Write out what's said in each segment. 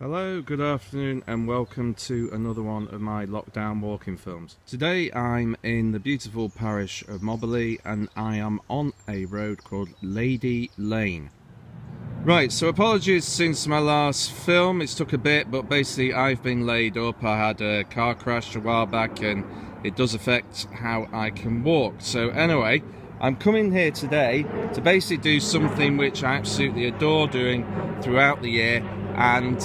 Hello, good afternoon and welcome to another one of my lockdown walking films. Today I'm in the beautiful parish of Mobberley and I am on a road called Lady Lane. Right, so apologies since my last film, it's took a bit, but basically I've been laid up. I had a car crash a while back and it does affect how I can walk. So anyway, I'm coming here today to basically do something which I absolutely adore doing throughout the year, and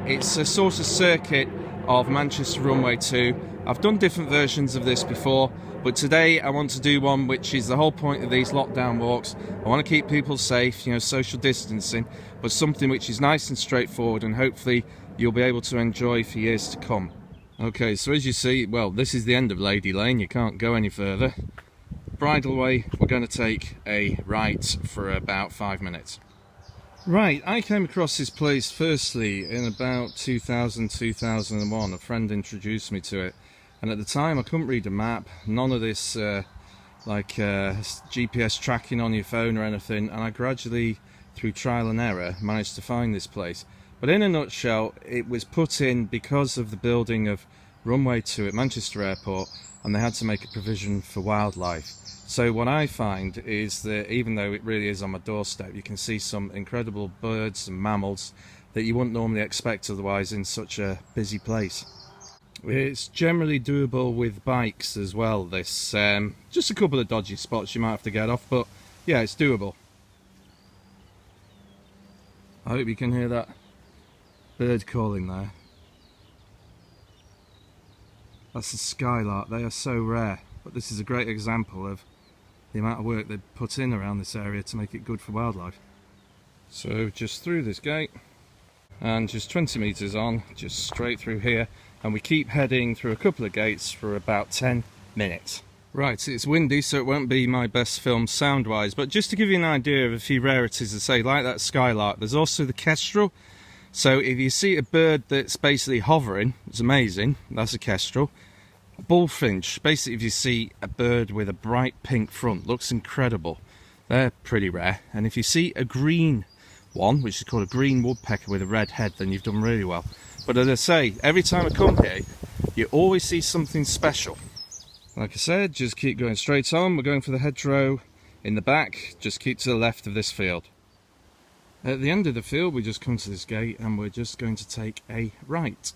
it's a sort of circuit of Manchester Runway 2. I've done different versions of this before, but today I want to do one which is the whole point of these lockdown walks. I want to keep people safe, you know, social distancing, but something which is nice and straightforward and hopefully you'll be able to enjoy for years to come. Okay, so as you see, well, this is the end of Lady Lane, you can't go any further. Bridle way, we're going to take a right for about 5 minutes. Right, I came across this place firstly in about 2001. A friend introduced me to it, and at the time I couldn't read a map, none of this GPS tracking on your phone or anything, and I gradually, through trial and error, managed to find this place. But in a nutshell, it was put in because of the building of Runway 2 at Manchester Airport, and they had to make a provision for wildlife. So what I find is that even though it really is on my doorstep, you can see some incredible birds and mammals that you wouldn't normally expect otherwise in such a busy place. It's generally doable with bikes as well, this. Just a couple of dodgy spots you might have to get off, but yeah, it's doable. I hope you can hear that bird calling there. That's a skylark. They are so rare, but this is a great example of the amount of work they've put in around this area to make it good for wildlife. So just through this gate and just 20 metres on, just straight through here, and we keep heading through a couple of gates for about 10 minutes. Right, it's windy, so it won't be my best film sound wise, but just to give you an idea of a few rarities, to say, like that skylark, there's also the kestrel. So if you see a bird that's basically hovering, it's amazing, that's a kestrel. Bullfinch, basically if you see a bird with a bright pink front, looks incredible. They're pretty rare. And if you see a green one, which is called a green woodpecker with a red head, then you've done really well. But as I say, every time I come here, you always see something special. Like I said, just keep going straight on. We're going for the hedgerow in the back. Just keep to the left of this field. At the end of the field, we just come to this gate and we're just going to take a right.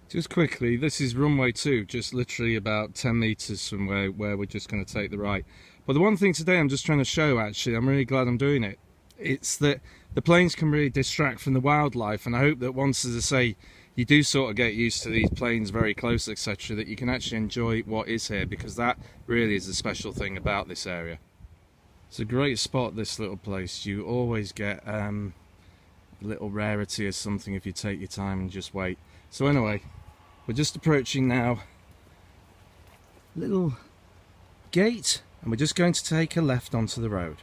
Just quickly, this is Runway 2, just literally about 10 metres from where we're just going to take the right. But the one thing today I'm just trying to show, actually, I'm really glad I'm doing it, it's that the planes can really distract from the wildlife, and I hope that once, as I say, you do sort of get used to these planes very close, etc., that you can actually enjoy what is here, because that really is the special thing about this area. It's a great spot, this little place. You always get a little rarity or something if you take your time and just wait. So anyway, we're just approaching now little gate, and we're just going to take a left onto the road.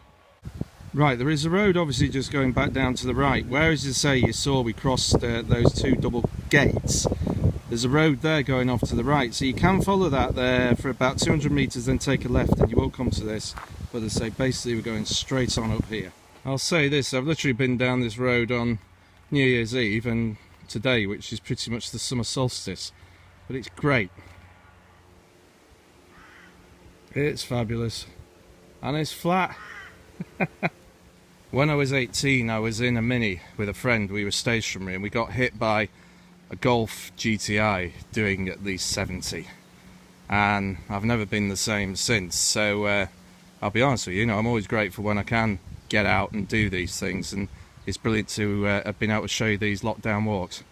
Right, there is a road obviously just going back down to the right. Where, as you say, you saw we crossed those two double gates. There's a road there going off to the right, so you can follow that there for about 200 metres, then take a left and you will come to this. But as I say, basically we're going straight on up here. I'll say this, I've literally been down this road on New Year's Eve and today, which is pretty much the summer solstice, but it's great. It's fabulous, and it's flat. When I was 18, I was in a Mini with a friend. We were stationary and we got hit by a Golf GTI doing at least 70, and I've never been the same since. So I'll be honest with you, I'm always grateful when I can get out and do these things, and it's brilliant to have been able to show you these lockdown walks.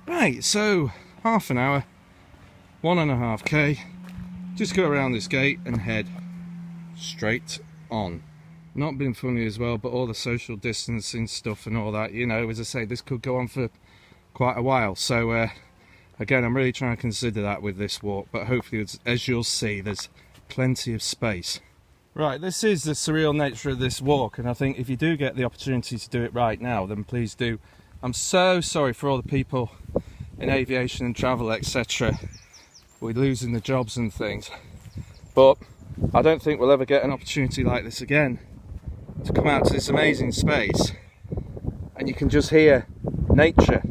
Right, so half an hour, 1.5k, just go around this gate and head straight on. Not being funny as well, but all the social distancing stuff and all that, as I say, this could go on for quite a while. So again, I'm really trying to consider that with this walk, but hopefully, as you'll see, there's plenty of space. Right, this is the surreal nature of this walk, and I think if you do get the opportunity to do it right now, then please do. I'm so sorry for all the people in aviation and travel, etc. We're losing the jobs and things, but I don't think we'll ever get an opportunity like this again, to come out to this amazing space and you can just hear nature.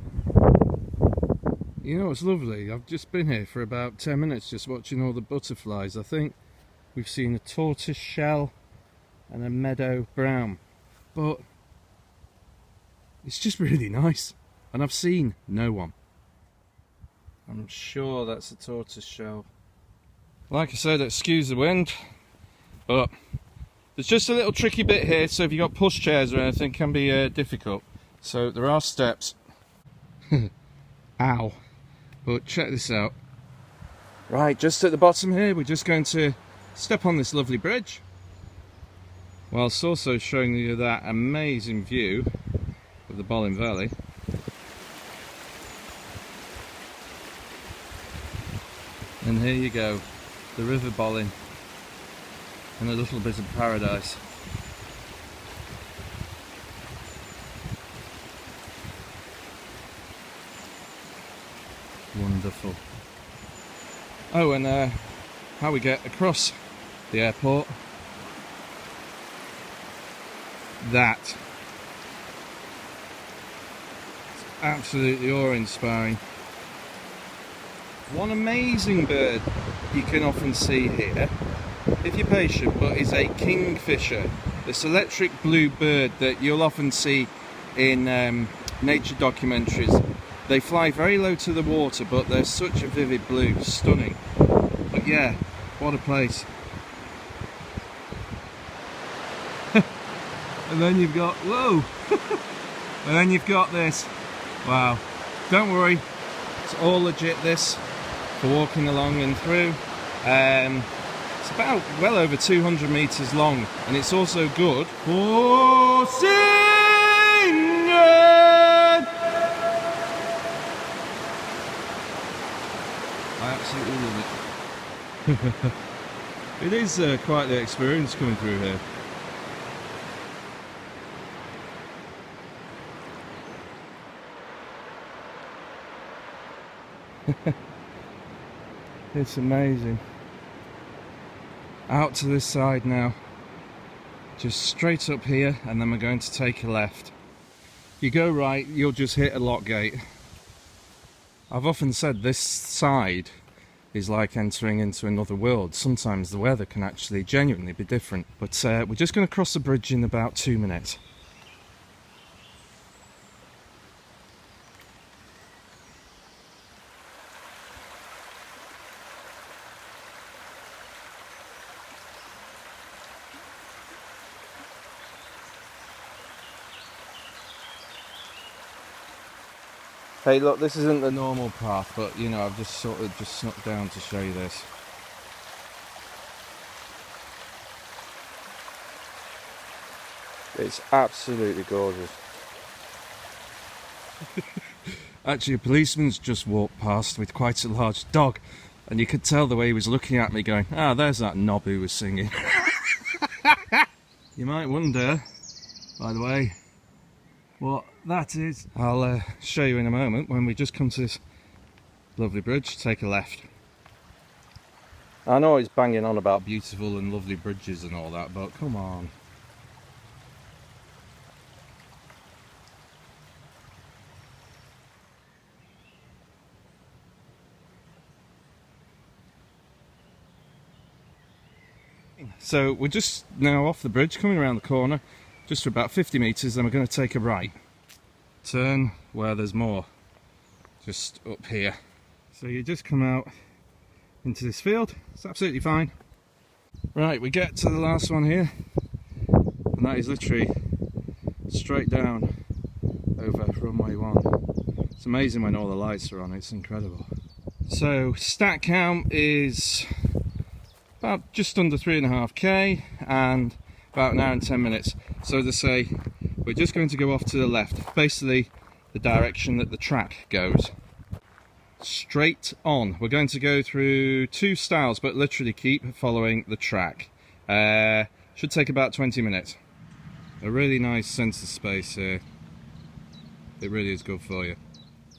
You know what's lovely? I've just been here for about 10 minutes just watching all the butterflies. I think we've seen a tortoise shell and a meadow brown, but it's just really nice, and I've seen no one. I'm sure that's a tortoise shell. Like I said, excuse the wind, but there's just a little tricky bit here, so if you've got push chairs or anything, it can be difficult. So there are steps. Ow. But check this out. Right, just at the bottom here, we're just going to step on this lovely bridge, whilst also showing you that amazing view of the Bollin Valley. And here you go, the River Bollin, and a little bit of paradise. Wonderful. Oh, and how we get across the airport. That. It's absolutely awe-inspiring. One amazing bird you can often see here, if you're patient, but is a kingfisher. This electric blue bird that you'll often see in nature documentaries. They fly very low to the water, but they're such a vivid blue, stunning. But yeah, what a place. And then you've got, whoa! And then you've got this. Wow. Don't worry, it's all legit this, for walking along and through. It's about well over 200 metres long, and it's also good for singing! I absolutely love it. It is quite the experience coming through here. It's amazing. Out to this side now. Just straight up here, and then we're going to take a left. If you go right, you'll just hit a lock gate. I've often said this side is like entering into another world. Sometimes the weather can actually genuinely be different. But we're just going to cross the bridge in about 2 minutes. Hey look, this isn't the normal path, but you know, I've just sort of just snuck down to show you this. It's absolutely gorgeous. Actually, a policeman's just walked past with quite a large dog, and you could tell the way he was looking at me going, ah, there's that knob who was singing. You might wonder, by the way, what that is. I'll show you in a moment when we just come to this lovely bridge. Take a left. I know he's banging on about beautiful and lovely bridges and all that, but come on. So we're just now off the bridge, coming around the corner, just for about 50 metres, then we're going to take a right. Turn where there's more, just up here. So you just come out into this field, it's absolutely fine. Right, we get to the last one here, and that is literally straight down over runway 1. It's amazing when all the lights are on, it's incredible. So stat count is about just under 3.5k and about an hour and 10 minutes. So as I say, we're just going to go off to the left, basically the direction that the track goes. Straight on. We're going to go through 2 styles, but literally keep following the track. Should take about 20 minutes. A really nice sense of space here. It really is good for you.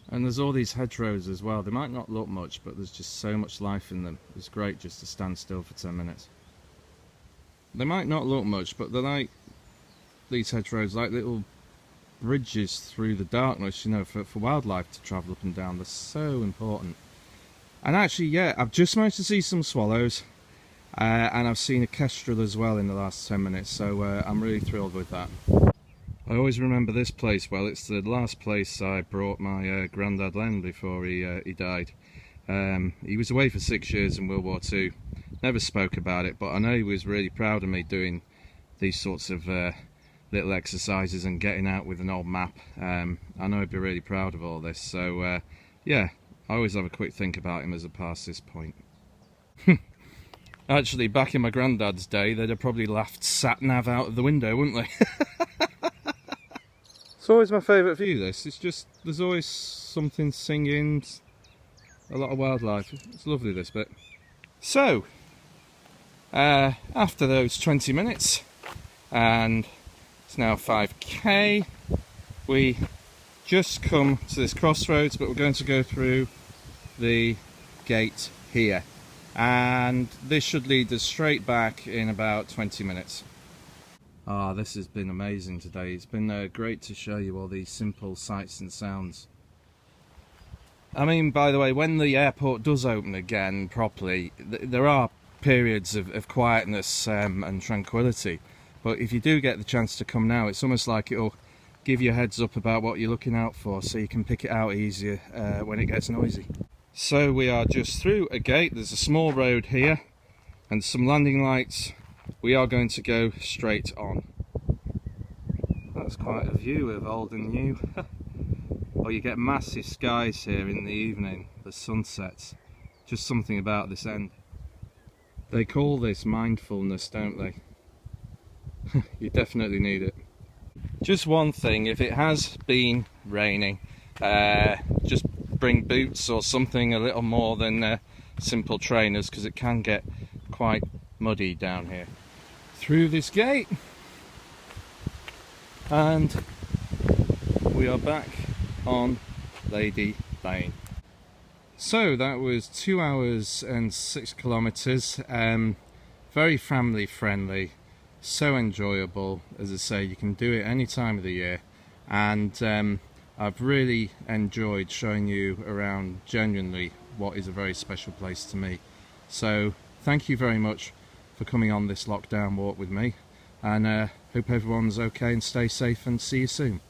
And there's all these hedgerows as well. They might not look much, but there's just so much life in them. It's great just to stand still for 10 minutes. They might not look much, but they're like these hedgerows, like little bridges through the darkness, you know, for wildlife to travel up and down. They're so important. And actually, yeah, I've just managed to see some swallows, and I've seen a kestrel as well in the last 10 minutes, so I'm really thrilled with that. I always remember this place well. It's the last place I brought my granddad Len before he died. He was away for 6 years in World War II. Never spoke about it, but I know he was really proud of me doing these sorts of little exercises and getting out with an old map. I know he'd be really proud of all this, so yeah, I always have a quick think about him as I pass this point. Actually, back in my granddad's day, they'd have probably laughed Sat Nav out of the window, wouldn't they? It's always my favourite view, this. It's just, there's always something singing, a lot of wildlife. It's lovely, this bit. So, after those 20 minutes, and it's now 5k, we just come to this crossroads, but we're going to go through the gate here. And this should lead us straight back in about 20 minutes. Ah, this has been amazing today. It's been great to show you all these simple sights and sounds. I mean, by the way, when the airport does open again properly, there are periods of quietness and tranquility. But if you do get the chance to come now, it's almost like it'll give you a heads up about what you're looking out for, so you can pick it out easier when it gets noisy. So we are just through a gate. There's a small road here and some landing lights. We are going to go straight on. That's quite a view of old and new. Oh, you get massive skies here in the evening, the sunsets. Just something about this end. They call this mindfulness, don't they? You definitely need it. Just one thing, if it has been raining, just bring boots or something a little more than simple trainers, because it can get quite muddy down here. Through this gate, and we are back on Lady Lane. So that was 2 hours and 6 kilometers. Very family friendly, so enjoyable. As I say, you can do it any time of the year, and I've really enjoyed showing you around genuinely what is a very special place to me. So thank you very much for coming on this lockdown walk with me, and hope everyone's okay and stay safe, and see you soon.